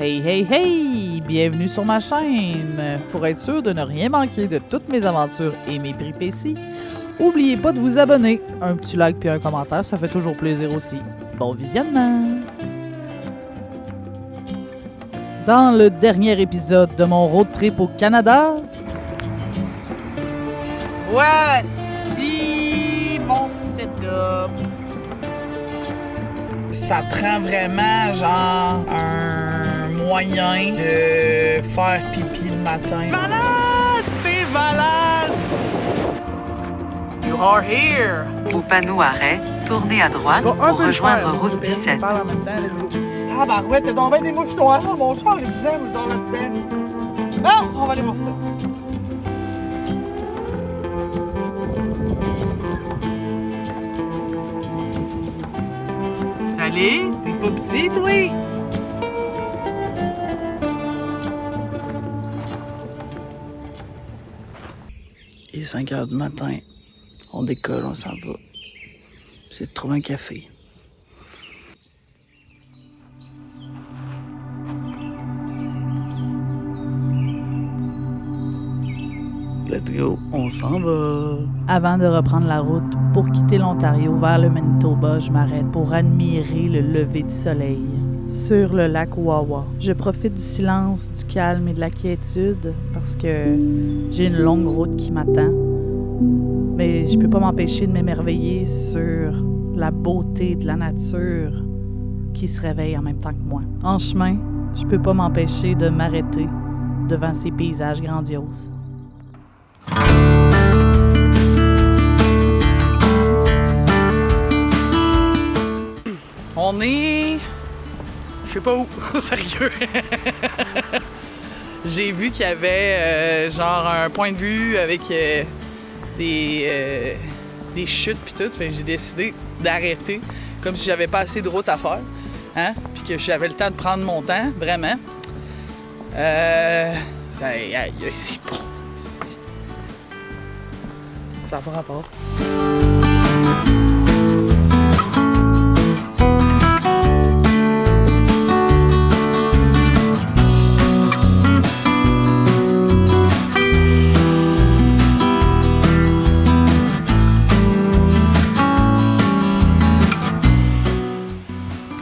Hey, hey, hey! Bienvenue sur ma chaîne! Pour être sûr de ne rien manquer de toutes mes aventures et mes péripéties, n'oubliez pas de vous abonner. Un petit like puis un commentaire, ça fait toujours plaisir aussi. Bon visionnement! Dans le dernier épisode de mon road trip au Canada, voici mon setup. Ça prend vraiment genre un moyen de faire pipi le matin. Malade! C'est malade! You are here! Au panneau arrêt, tournez à droite pour rejoindre route 17. Tabarouette, t'as donc bien des mouches noires dans mon char, les bizarres, je dors là-dedans. Bon, on va aller voir ça. Salut, t'es pas petit, toi? Il est 5 heures du matin. On décolle, on s'en va. J'ai trouvé un café. Let's go, on s'en va. Avant de reprendre la route pour quitter l'Ontario vers le Manitoba, je m'arrête pour admirer le lever du soleil sur le lac Wawa. Je profite du silence, du calme et de la quiétude parce que j'ai une longue route qui m'attend. Mais je peux pas m'empêcher de m'émerveiller sur la beauté de la nature qui se réveille en même temps que moi. En chemin, je peux pas m'empêcher de m'arrêter devant ces paysages grandioses. On est... je sais pas où, sérieux. J'ai vu qu'il y avait genre un point de vue avec des chutes pis tout, fait que j'ai décidé d'arrêter, comme si j'avais pas assez de route à faire, hein, puis que j'avais le temps de prendre mon temps, vraiment. C'est bon. Ça n'a pas rapport.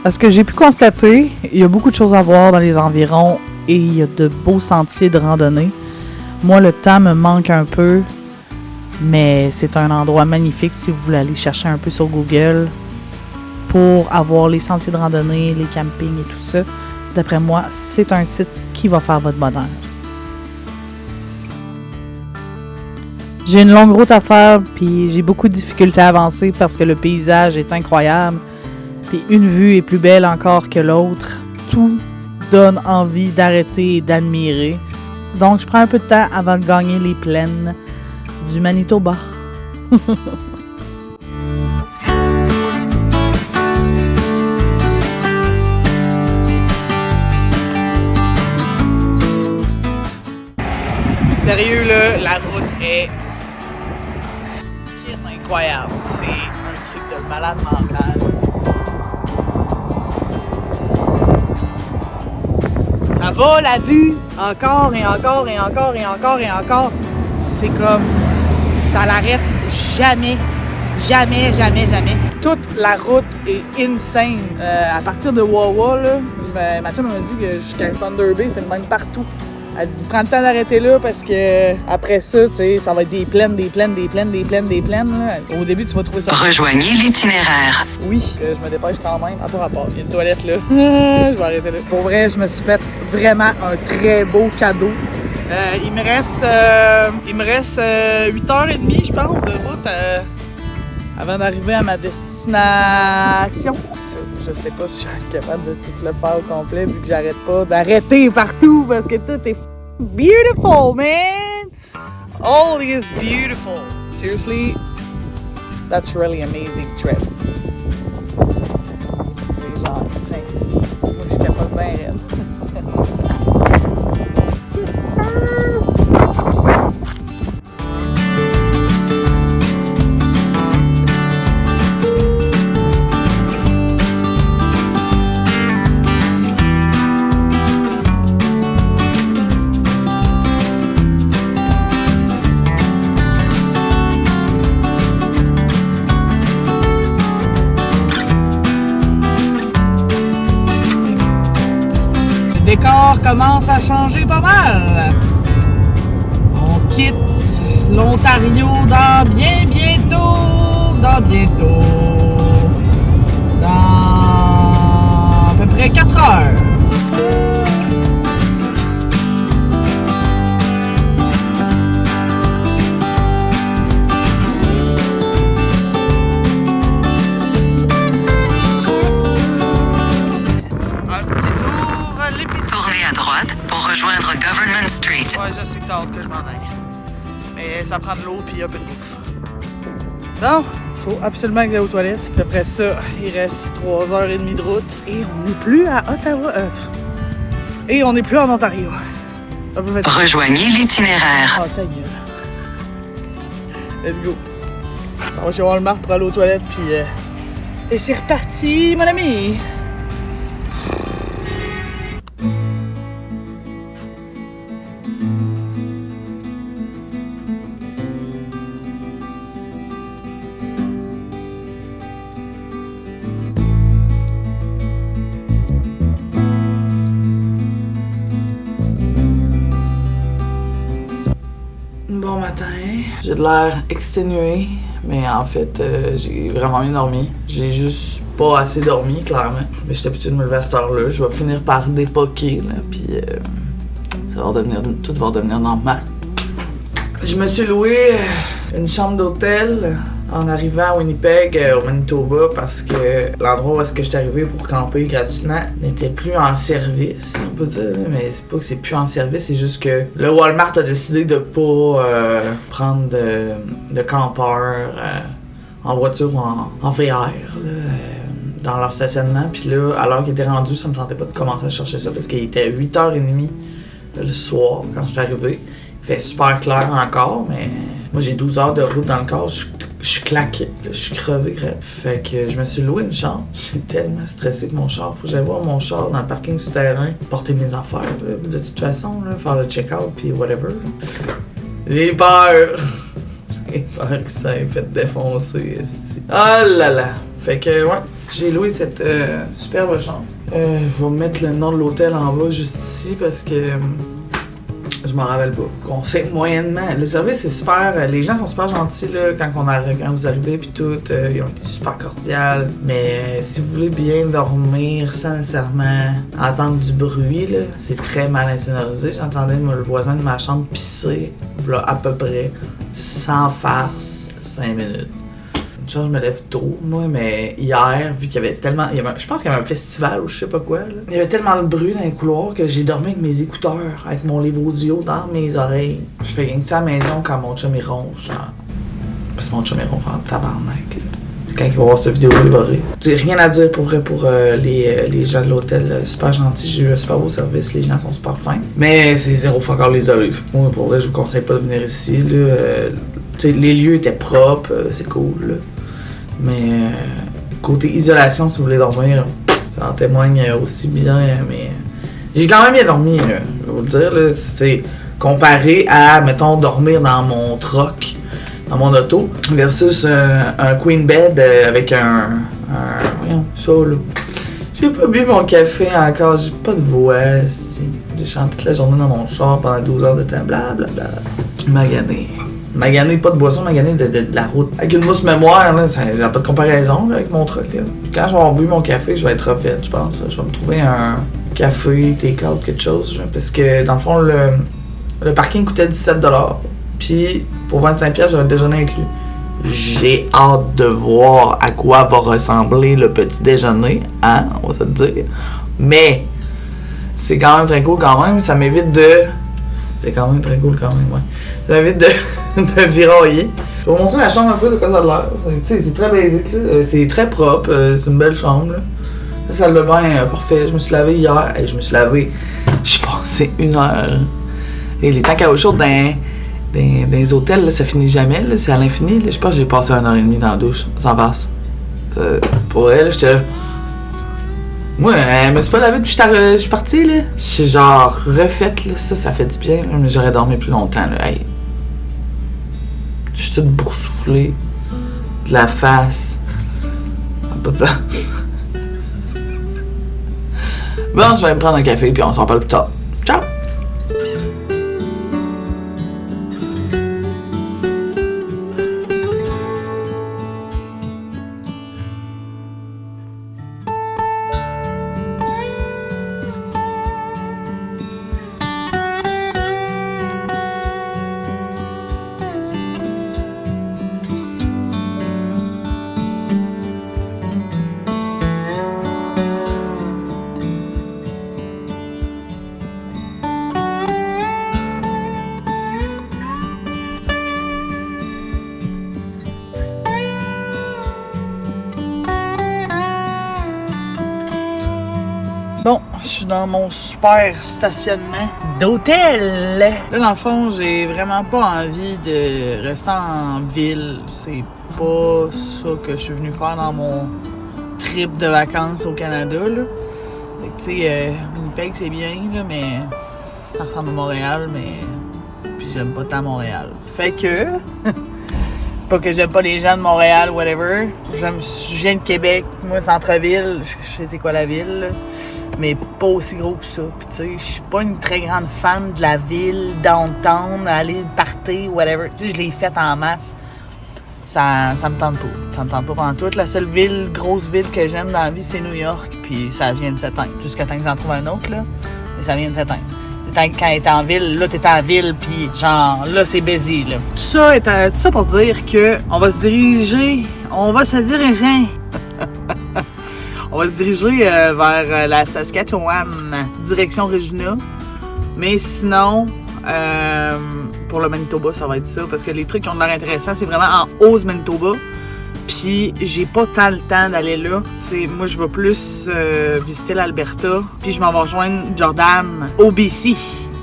À ce que j'ai pu constater, il y a beaucoup de choses à voir dans les environs et il y a de beaux sentiers de randonnée. Moi, le temps me manque un peu, mais c'est un endroit magnifique si vous voulez aller chercher un peu sur Google pour avoir les sentiers de randonnée, les campings et tout ça. D'après moi, c'est un site qui va faire votre bonheur. J'ai une longue route à faire, puis j'ai beaucoup de difficultés à avancer parce que le paysage est incroyable. Puis une vue est plus belle encore que l'autre. Tout donne envie d'arrêter et d'admirer. Donc, je prends un peu de temps avant de gagner les plaines du Manitoba. Sérieux, là, la route est incroyable. C'est un truc de malade mental. Ça va, la vue, encore et encore et encore et encore et encore. C'est comme, ça l'arrête jamais, jamais, jamais, jamais. Toute la route est insane. À partir de Wawa, là, Mathieu m'a dit que jusqu'à Thunder Bay, c'est le même partout. Elle dit, prends le temps d'arrêter là parce que après ça, tu sais, ça va être des plaines, des plaines, des plaines, des plaines, des plaines. Là. Au début, tu vas trouver ça. Rejoignez l'itinéraire. Oui, je me dépêche quand même. À pas rapport. Il y a une toilette là. Je vais arrêter là. Pour vrai, je me suis fait vraiment un très beau cadeau. Il me reste 8h30, je pense, de route avant d'arriver à ma destination. Je sais pas si je suis capable de tout le faire au complet vu que j'arrête pas d'arrêter partout parce que tout est beautiful, man! All is beautiful. Seriously, that's really amazing trip. C'est genre, tiens, moi je suis capable de bien rester. Yes, sir! décor commence à changer pas mal. On quitte l'Ontario dans bientôt. Dans à peu près 4 heures. Tournez à droite pour rejoindre Government Street. Ouais, je sais que t'as hâte que je m'en aille. Mais ça prend de l'eau puis un peu de bouffe. Donc, faut absolument que j'aille aux toilettes. Puis après ça, il reste 3h30 de route. Et on n'est plus à Ottawa. Et on n'est plus en Ontario. Rejoignez l'itinéraire. Ah, ta gueule. Let's go. On va chez Walmart pour aller aux toilettes puis... Et c'est reparti, mon ami! Bon matin, j'ai de l'air exténué, mais en fait, j'ai vraiment bien dormi. J'ai juste pas assez dormi, clairement. Mais j'étais habitué de me lever à cette heure-là. Je vais finir par dépoquer, là, puis tout va redevenir normal. Je me suis loué une chambre d'hôtel en arrivant à Winnipeg, au Manitoba, parce que l'endroit où est-ce que j'étais arrivé pour camper gratuitement n'était plus en service, on peut dire, mais c'est pas que c'est plus en service, c'est juste que le Walmart a décidé de pas prendre de campeurs en voiture ou en VR, là, dans leur stationnement. Puis là, alors qu'il était rendu, ça me tentait pas de commencer à chercher ça, parce qu'il était 8h30 le soir quand je suis arrivé. Il fait super clair encore, mais moi j'ai 12 heures de route dans le corps, je suis claqué, là, je suis crevé. Fait que je me suis loué une chambre. J'ai tellement stressé que mon char. Faut que j'aille voir mon char dans le parking souterrain, porter mes affaires, là, de toute façon, là, faire le check-out puis whatever. J'ai peur. J'ai peur que ça ait fait défoncer. Oh là là. Fait que ouais, j'ai loué cette superbe chambre. Je vais mettre le nom de l'hôtel en bas juste ici parce que je m'en rappelle pas. Conseil moyennement. Le service est super. Les gens sont super gentils là, quand vous arrivez puis tout. Ils ont été super cordiaux. Mais si vous voulez bien dormir sans nécessairement entendre du bruit, là, c'est très mal insonorisé. J'entendais le voisin de ma chambre pisser là, à peu près sans farce 5 minutes. Genre, je me lève tôt, moi, mais hier, vu qu'il y avait tellement... je pense qu'il y avait un festival ou je sais pas quoi, là. Il y avait tellement de bruit dans les couloirs que j'ai dormi avec mes écouteurs, avec mon livre audio dans mes oreilles. Je fais rien que ça à la maison quand mon chum il ronfle, genre... Parce que mon chum il ronfle en tabarnak, là. Quand il va voir cette vidéo, il va rire. J'ai rien à dire pour vrai pour les gens de l'hôtel, super gentils. J'ai eu un super beau service, les gens sont super fins. Mais c'est zéro fois encore les oreilles. Moi, pour vrai, je vous conseille pas de venir ici, là. Les lieux étaient propres, c'est cool, là. Mais côté isolation, si vous voulez dormir, ça en témoigne aussi bien, mais j'ai quand même bien dormi, je vais vous le dire, là, c'est comparé à, mettons, dormir dans mon truck, dans mon auto, versus un queen bed avec voyons, ça là. J'ai pas bu mon café encore, j'ai pas de voix, si. J'ai chanté toute la journée dans mon char pendant 12 heures de temps, blablabla. Magané, pas de boisson, magané de la route. Avec une mousse mémoire, là, ça n'a pas de comparaison là, avec mon truc. Là. Quand je vais avoir bu mon café, je vais être refait, je pense. Je vais me trouver un café, take-out, quelque chose. Là, parce que dans le fond, le parking coûtait 17$. Puis pour 25$, j'avais le déjeuner inclus. J'ai hâte de voir à quoi va ressembler le petit déjeuner, hein, on va te le dire. Mais c'est quand même très cool quand même, ça m'évite de... C'est quand même très cool quand même, ouais. Ça m'évite de virailler. Je vais vous montrer la chambre un peu de quoi ça a l'air. C'est très basique, là. C'est très propre, c'est une belle chambre, là. La salle de bain, parfait. Je me suis lavé hier. Et je me suis lavé, j'ai passé 1 heure. Et les tanks à eau chaude dans les hôtels, là, ça finit jamais, là. C'est à l'infini, là. Je pense que j'ai passé 1h30 dans la douche, sans passe. Pour elle, j'étais là. Moi, je me suis pas lavé depuis que je suis partie, là. Je suis genre refaite, là. Ça fait du bien, là, mais j'aurais dormi plus longtemps, là. Hey. Je suis toute boursouflée. De la face. Ça n'a pas de sens. Bon, je vais me prendre un café, puis on s'en parle plus tard. Ciao! Bon, je suis dans mon super stationnement d'hôtel. Là, dans le fond, j'ai vraiment pas envie de rester en ville. C'est pas ça que je suis venue faire dans mon trip de vacances au Canada, là. Fait que, tu sais, Winnipeg, c'est bien, là, mais ça ressemble à Montréal, mais... Puis j'aime pas tant Montréal. Fait que... Pas que j'aime pas les gens de Montréal, whatever. Je viens de Québec, moi, centre-ville, je sais c'est quoi la ville, là. Mais pas aussi gros que ça. Puis tu sais, je suis pas une très grande fan de la ville, downtown, aller partir, whatever. Tu sais, je l'ai faite en masse. Ça me tente pas. Ça me tente pas pendant tout. La seule grosse ville que j'aime dans la vie, c'est New York. Puis ça vient de s'éteindre. Jusqu'à temps que j'en trouve un autre, là. Mais ça vient de s'éteindre. Quand t'es en ville, là, t'es en ville, puis genre, là, c'est busy, là. Tout ça pour dire que on va se diriger. On va se diriger vers la Saskatchewan, direction Regina. Mais sinon, pour le Manitoba, ça va être ça. Parce que les trucs qui ont l'air intéressants, c'est vraiment en haut du Manitoba. Puis j'ai pas tant le temps d'aller là. T'sais, moi, je vais plus visiter l'Alberta. Puis je m'en vais rejoindre Jordan au BC,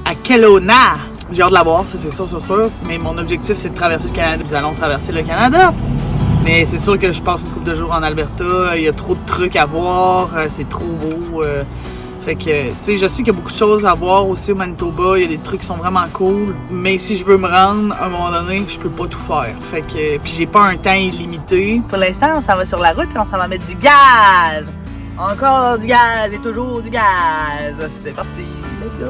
à Kelowna. J'ai hâte de la voir, ça c'est sûr. Mais mon objectif, c'est de traverser le Canada. Nous allons traverser le Canada. Mais c'est sûr que je passe une couple de jours en Alberta. Il y a trop de trucs à voir. C'est trop beau. Fait que, tu sais, je sais qu'il y a beaucoup de choses à voir aussi au Manitoba. Il y a des trucs qui sont vraiment cool. Mais si je veux me rendre, à un moment donné, je peux pas tout faire. Fait que, puis j'ai pas un temps illimité. Pour l'instant, on s'en va sur la route et on s'en va mettre du gaz. Encore du gaz et toujours du gaz. C'est parti. Let's go.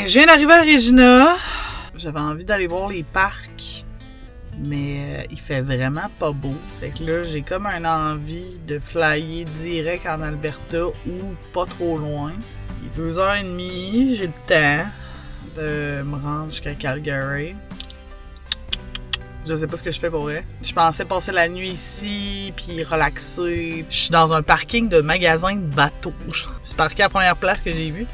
Je viens d'arriver à Regina. J'avais envie d'aller voir les parcs, mais il fait vraiment pas beau. Fait que là, j'ai comme une envie de flyer direct en Alberta ou pas trop loin. Il est 2h30, j'ai le temps de me rendre jusqu'à Calgary. Je sais pas ce que je fais pour vrai. Je pensais passer la nuit ici, puis relaxer. Je suis dans un parking de magasin de bateaux. Je suis parqué à la première place que j'ai vue.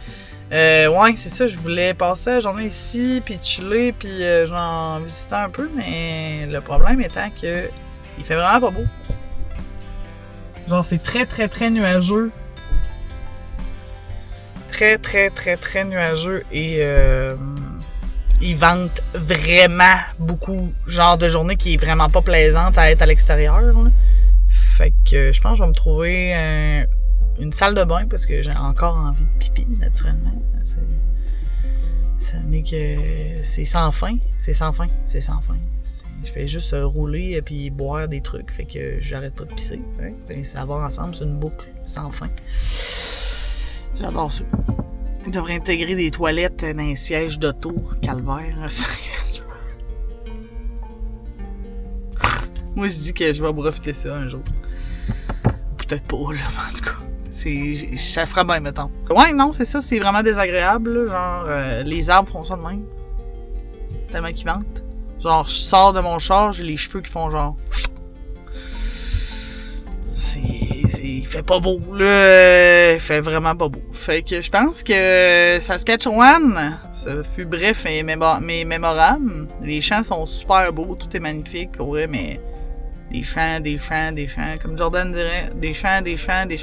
Ouais, c'est ça, je voulais passer la journée ici, puis chiller, puis j'en visiter un peu, mais le problème étant que il fait vraiment pas beau. Genre, c'est très, très, très nuageux. Très, très, très, très nuageux et il vente vraiment beaucoup. Genre de journée qui est vraiment pas plaisante à être à l'extérieur, là. Fait que je pense que je vais me trouver une salle de bain parce que j'ai encore envie de pipi, naturellement. Ça n'est que... C'est sans fin. C'est sans fin. C'est sans fin. Je fais juste rouler et puis boire des trucs. Fait que j'arrête pas de pisser. Hein? Ça va ensemble, c'est une boucle sans fin. J'adore ça. Ils devraient intégrer des toilettes dans un siège d'auto, calvaire. Moi, je dis que je vais profiter de ça un jour. Peut-être pas, là, mais en tout cas. Ça ferait bien, mettons. Ouais, non, c'est ça, c'est vraiment désagréable. Là, genre, les arbres font ça de même. Tellement qu'ils ventent. Genre, je sors de mon char, j'ai les cheveux qui font genre... Il fait pas beau, là. Il fait vraiment pas beau. Fait que je pense que Saskatchewan, ça fut bref et mémorable. Les champs sont super beaux, tout est magnifique, pour vrai, mais des champs, comme Jordan dirait, des champs.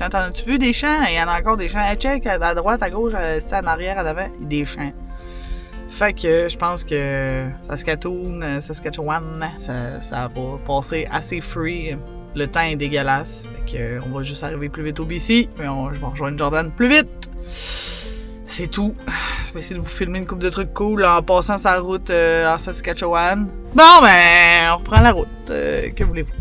T'en as-tu vu des champs? Il y en a encore des champs. Hey, check, à droite, à gauche, en arrière, en avant, des champs. Fait que je pense que Saskatchewan, ça va passer assez free. Le temps est dégueulasse. Fait que on va juste arriver plus vite au BC. Mais je vais rejoindre Jordan plus vite. C'est tout. Je vais essayer de vous filmer une couple de trucs cool en passant sa route en Saskatchewan. Bon, ben, on reprend la route. Que voulez-vous?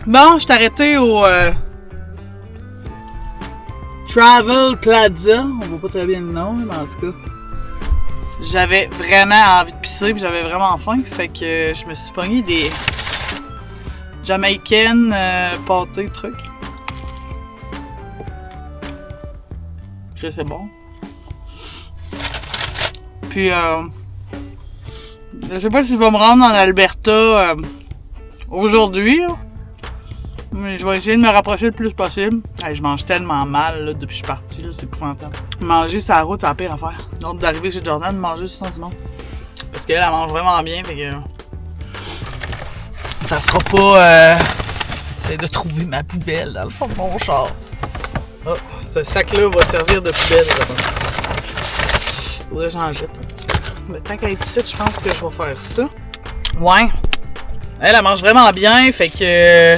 Bon, je t'ai arrêté au Travel Plaza. On voit pas très bien le nom, mais en tout cas, j'avais vraiment envie de pisser puis j'avais vraiment faim. Fait que je me suis pogné des Jamaican pâtés trucs. Que c'est bon. Puis je sais pas si je vais me rendre en Alberta aujourd'hui, là. Mais je vais essayer de me rapprocher le plus possible. Hey, je mange tellement mal là, depuis que je suis partie, là, c'est épouvantable. Manger sur la route, c'est la pire affaire. Donc d'arriver chez Jordan, de manger sur son monde. Parce qu'elle mange vraiment bien, fait que ça sera pas... J'essaie de trouver ma poubelle dans le fond de mon char. Oh, ce sac-là va servir de poubelle, je pense. Faudrait que j'en jette un petit peu. Mais tant qu'elle est ici, je pense que je vais faire ça. Ouais. Elle mange vraiment bien, fait que...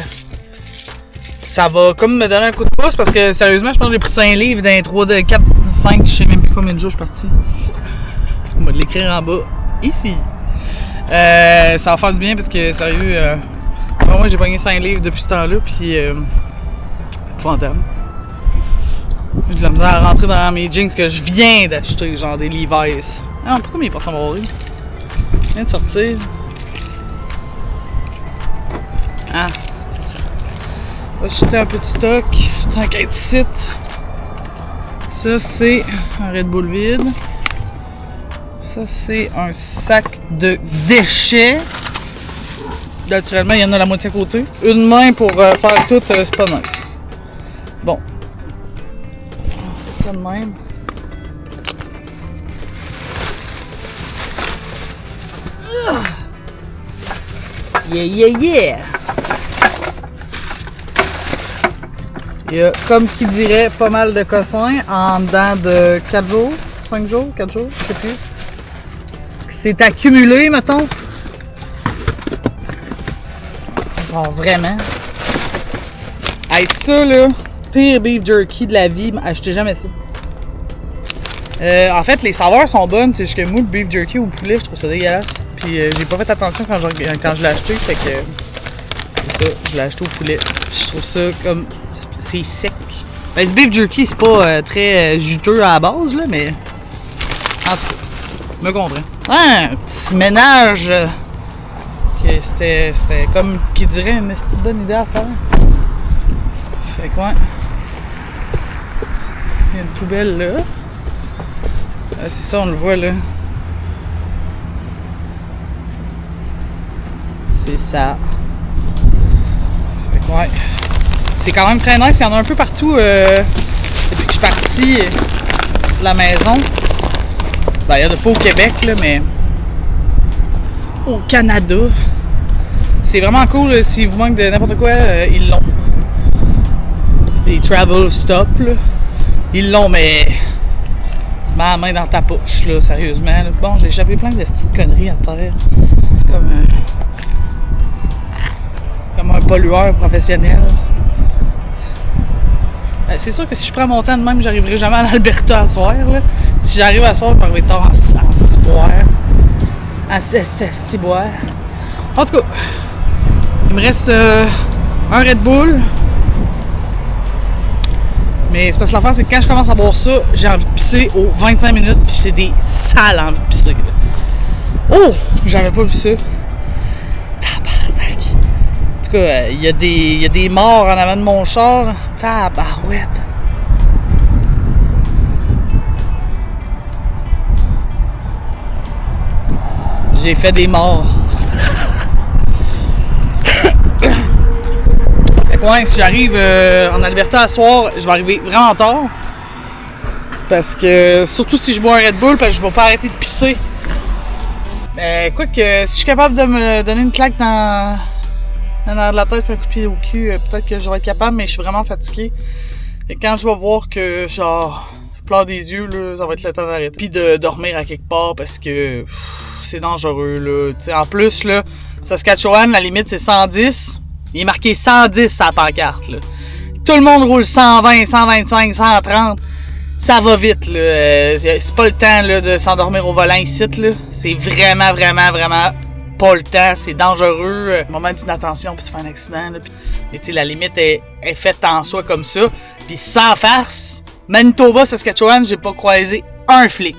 Ça va comme me donner un coup de pouce parce que sérieusement, je pense que j'ai pris 5 livres dans 3, 4, 5, je sais même plus combien de jours je suis partie. On va l'écrire en bas, ici. Ça va faire du bien parce que sérieux, moi j'ai pogné 5 livres depuis ce temps-là, puis épouvantable. J'ai de la misère à rentrer dans mes jeans que je viens d'acheter, genre des Levi's. Ah, pourquoi mes portes sont barrées? Je viens de sortir. Ah. On va jeter un petit stock, tant qu'à être ici. Ça, c'est un Red Bull vide. Ça, c'est un sac de déchets. Naturellement, il y en a la moitié à côté. Une main pour faire tout, c'est pas nice. Bon. On va ça de même. Yeah, yeah, yeah! Il y a, comme qui dirait, pas mal de cossins en dedans de 4 jours, 5 jours, 4 jours, je sais plus. C'est accumulé, mettons. Genre vraiment. Hey, ça là, pire beef jerky de la vie, achetez jamais ça. En fait, les saveurs sont bonnes, c'est juste que moi, le beef jerky au poulet, je trouve ça dégueulasse. Puis j'ai pas fait attention quand je l'ai acheté, fait que c'est ça, je l'ai acheté au poulet. Je trouve ça comme... c'est sec. Ben, du beef jerky, c'est pas très juteux à la base, là, mais... En tout cas, me comprends. Un petit ménage... que c'était comme qui dirait une petite bonne idée à faire. Fait que ouais. Il y a une poubelle là. C'est ça, on le voit là. C'est ça. Fait que ouais. C'est quand même très nice. Il y en a un peu partout depuis que je suis partie de la maison. Ben, il y en a pas au Québec là, mais au Canada. C'est vraiment cool. Là, si vous manque de n'importe quoi, ils l'ont. Des travel stops là. Ils l'ont, mais ma main dans ta poche, là, sérieusement. Là. Bon, j'ai échappé plein de petites conneries à terre. Comme un pollueur professionnel. C'est sûr que si je prends mon temps de même, j'arriverai jamais en Alberta à soir. Là. Si j'arrive à soir, je vais arriver tard en ciboire. En ciboire. En tout cas, il me reste un Red Bull. Mais c'est parce que l'affaire, c'est que quand je commence à boire ça, j'ai envie de pisser aux 25 minutes, puis c'est des sales envies de pisser. Là. Oh! J'avais pas vu ça. Tabarnak. En tout cas, il y a des morts en avant de mon char. Tabarouette. J'ai fait des morts. Ouais, si j'arrive en Alberta à soir, je vais arriver vraiment tard. Parce que, surtout si je bois un Red Bull, parce que je vais pas arrêter de pisser. Mais quoi que, si je suis capable de me donner une claque dans l'air de la tête et un coup de pied au cul, peut-être que je vais être capable, mais je suis vraiment fatiguée. Et quand je vais voir que, genre, je pleure des yeux, là, ça va être le temps d'arrêter. Puis de dormir à quelque part, parce que c'est dangereux, là. T'sais, en plus, là, Saskatchewan, la limite, c'est 110. Il est marqué 110 sur la pancarte, là. Tout le monde roule 120, 125, 130. Ça va vite, là. C'est pas le temps là, de s'endormir au volant ici, là. C'est vraiment, vraiment, vraiment pas le temps. C'est dangereux. Moment d'inattention, puis se fait un accident, là. Mais tu sais, la limite est faite en soi comme ça. Puis sans farce, Manitoba, Saskatchewan, j'ai pas croisé un flic.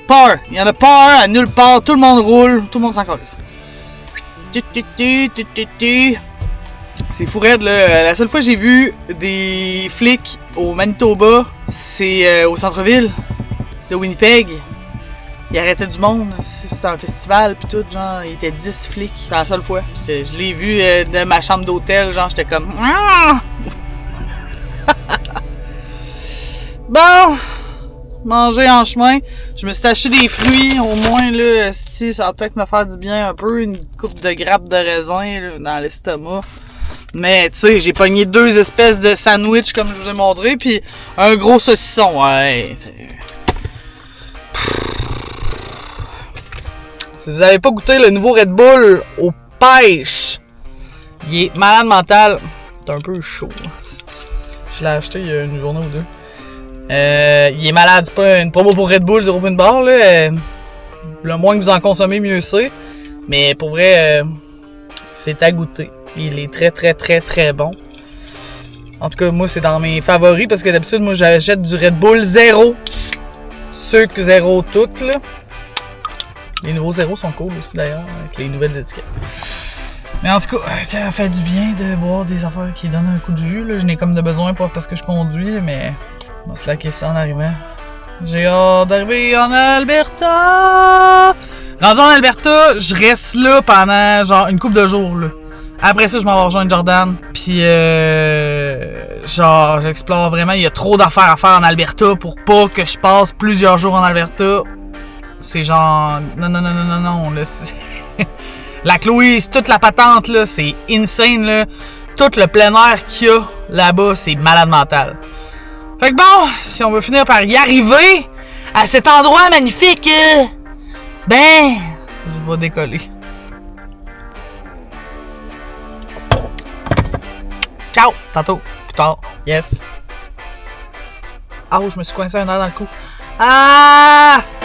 Pas un. Il y en a pas un à nulle part. Tout le monde roule. Tout le monde s'en calisse. C'est fou raide, là. La seule fois que j'ai vu des flics au Manitoba, c'est au centre-ville de Winnipeg. Ils arrêtaient du monde. C'était un festival, pis tout, genre, il était 10 flics. C'était la seule fois. Je l'ai vu de ma chambre d'hôtel, genre, j'étais comme... Bon! Manger en chemin. Je me suis acheté des fruits, au moins, là, ça va peut-être me faire du bien un peu. Une coupe de grappes de raisin, là, dans l'estomac. Mais, tu sais, j'ai pogné 2 espèces de sandwich, comme je vous ai montré, puis un gros saucisson. Ouais, si vous avez pas goûté le nouveau Red Bull aux pêches, il est malade mental. C'est un peu chaud. Je l'ai acheté il y a une journée ou deux. Il est malade, c'est pas une promo pour Red Bull 0 point de barre, là. Le moins que vous en consommez, mieux c'est. Mais pour vrai, c'est à goûter. Il est très, très, très, très bon. En tout cas, moi, c'est dans mes favoris parce que d'habitude, moi, j'achète du Red Bull 0. Sucre 0 tout, là. Les nouveaux 0 sont cool aussi, d'ailleurs, avec les nouvelles étiquettes. Mais en tout cas, ça fait du bien de boire des affaires qui donnent un coup de jus, là. Je n'ai comme de besoin, pas parce que je conduis, mais on va se laquer ça en arrivant. J'ai hâte d'arriver en Alberta! Rendu en Alberta, je reste là pendant, genre, une couple de jours, là. Après ça, je m'en vais rejoindre Jordan. Puis, genre, j'explore vraiment. Il y a trop d'affaires à faire en Alberta pour pas que je passe plusieurs jours en Alberta. C'est genre... Non. Là, la Chloé, c'est toute la patente, là. C'est insane, là. Tout le plein air qu'il y a là-bas, c'est malade mental. Fait que bon, si on veut finir par y arriver à cet endroit magnifique, ben, je vais décoller. Ciao! Tantôt. Plus tard. Yes. Ah, je me suis coincé un air dans le cou. Ah!